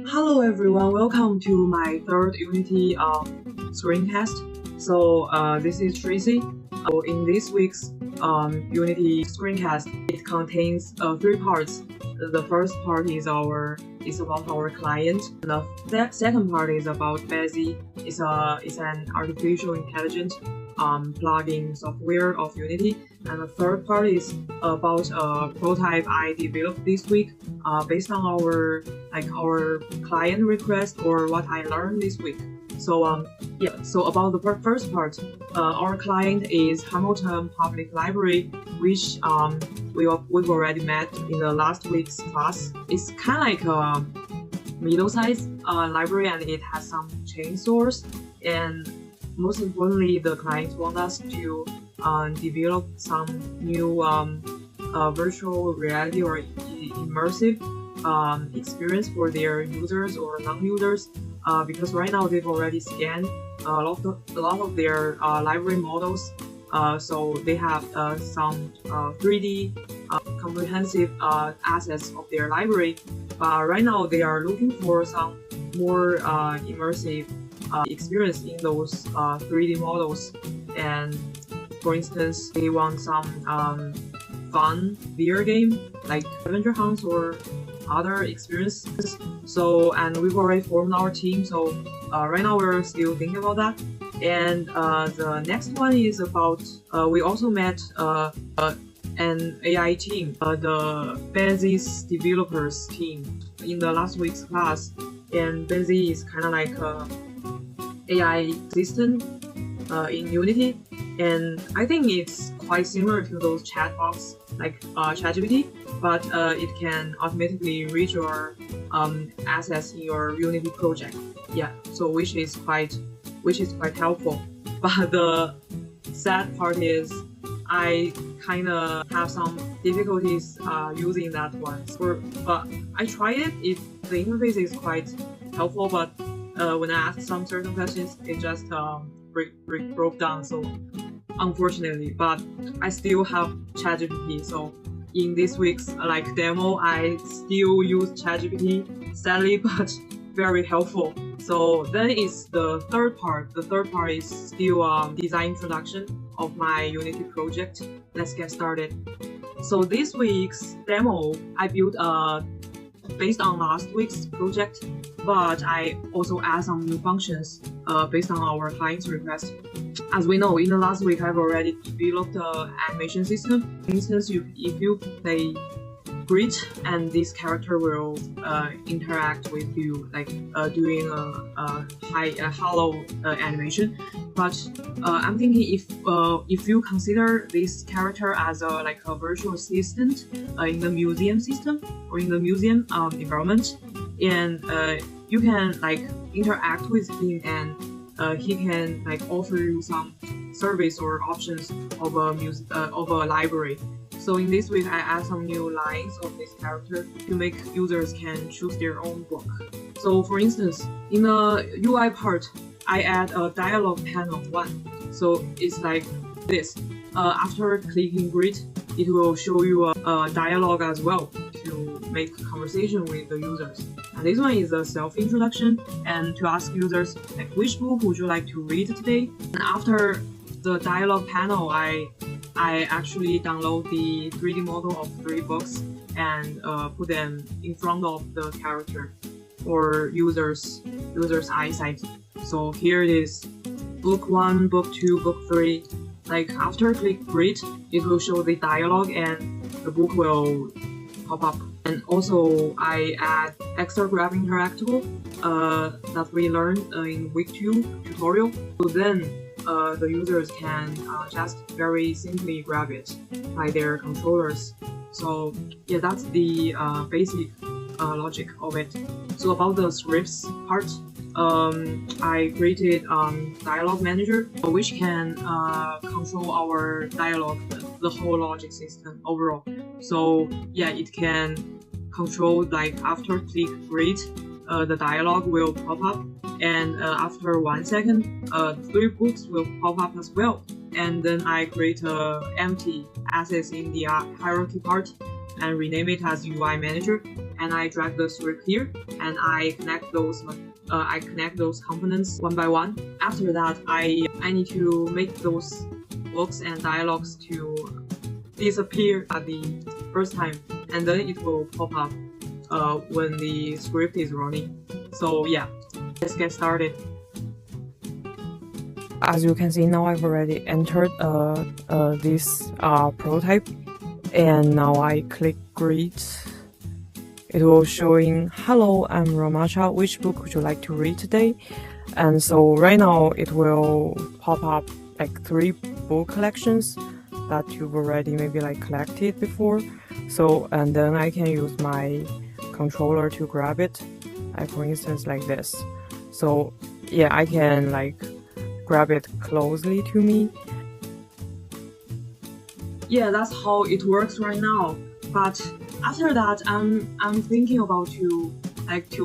Hello everyone, welcome to my third Unity screencast. This is Tracy. In this week's Unity screencast, it contains three parts. The first part is about our client. The second part is about Busy. It's an artificial intelligence plugin software of Unity. And the third part is about a prototype I developed this week based on our client request or what I learned this week. So about the first part, our client is Hamilton Public Library, which we've already met in the last week's class. It's kind of like a middle-sized library, and it has some chain stores. And most importantly, the client wants us to develop some new virtual reality or immersive experience for their users or non-users, because right now they've already scanned a lot of their library models, so they have some 3D comprehensive assets of their library. But right now they are looking for some more immersive experience in those 3D models. And for instance, they want some fun VR game like Adventure Hunts or other experiences. And we've already formed our team, so right now we're still thinking about that. And the next one is about we also met an AI team, the Busy's developers team, in the last week's class. And Busy is kind of like a AI assistant in Unity, and I think it's quite similar to those chatbots like ChatGPT, but it can automatically read your assets in your Unity project. Yeah, so which is quite helpful. But the sad part is I kind of have some difficulties using that one. But I tried it. The interface is quite helpful, but when I asked some certain questions, it just broke down. So unfortunately, but I still have ChatGPT. So in this week's demo, I still use ChatGPT, sadly, but very helpful. So then it's the third part. The third part is still design introduction of my Unity project. Let's get started. So this week's demo, I built based on last week's project, but I also add some new functions based on our client's request. As we know, in the last week, I've already developed an animation system. For instance, if you play Grid, and this character will interact with you, doing a hollow animation. But I'm thinking if you consider this character as a virtual assistant in the museum system or in the museum environment, and you can interact with him, and he can offer you some service or options of a library. So in this week, I add some new lines of this character to make users can choose their own book. So for instance, in the UI part, I add a dialogue panel 1. So it's like this. After clicking Grid, it will show you a dialogue as well to make conversation with the users. And this one is a self-introduction, and to ask users which book would you like to read today. And after the dialogue panel, I actually download the 3D model of 3 books and put them in front of the character for users' eyesight. So here it is, book 1, book 2, book 3. After click Grid, it will show the dialogue and the book will pop up. And also I add extra grab interactable that we learned in week 2 tutorial. So then the users can just very simply grab it by their controllers. So yeah, that's the basic logic of it. So about the scripts part, I created dialogue manager, which can control our dialogue, the whole logic system overall. So yeah, it can control after click Grid, the dialogue will pop up, and after 1 second, 3 books will pop up as well. And then I create empty assets in the hierarchy part and rename it as UI manager. and I drag the script here, and I connect those components one by one. After that, I need to make those blocks and dialogues to disappear at the first time, and then it will pop up when the script is running. So yeah, let's get started. As you can see, now I've already entered this prototype, and now I click greet. It will showing, hello, I'm Ramacha, which book would you like to read today? And so right now it will pop up like 3 book collections that you've already maybe like collected before. So, and then I can use my controller to grab it, like for instance like this. So yeah, I can like grab it closely to me. Yeah, that's how it works right now. But after that, I'm thinking about to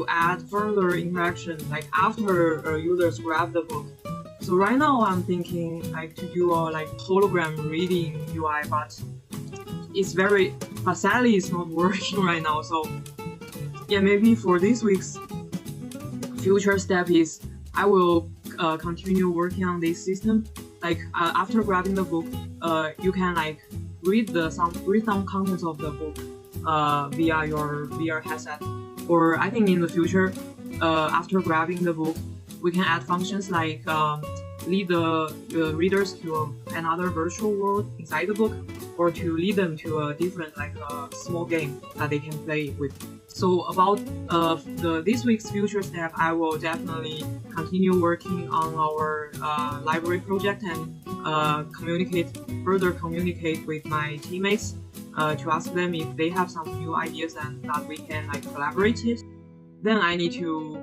add further interaction, like after users grab the book. So right now I'm thinking like to do a like hologram reading UI, but sadly it's not working right now. So yeah, maybe for this week's future step is I will continue working on this system. Like after grabbing the book, you can like read some contents of the book via your VR headset. Or I think in the future, after grabbing the book, we can add functions like lead the readers to another virtual world inside the book, or to lead them to a different small game that they can play with. So about this week's future step, I will definitely continue working on our library project and further communicate with my teammates to ask them if they have some new ideas and that we can like collaborate it. Then I need to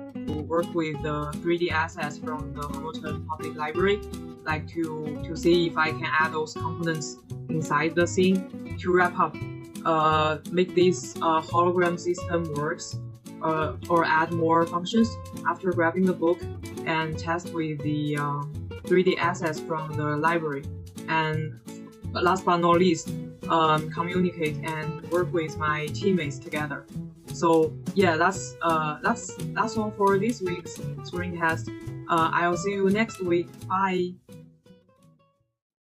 work with the 3D assets from the Hamilton Public Library, like to see if I can add those components inside the scene to wrap up, make this hologram system works, or add more functions after grabbing the book, and test with the 3D assets from the library. And last but not least, communicate and work with my teammates together. So yeah, that's all for this week's screencast. I'll see you next week. Bye.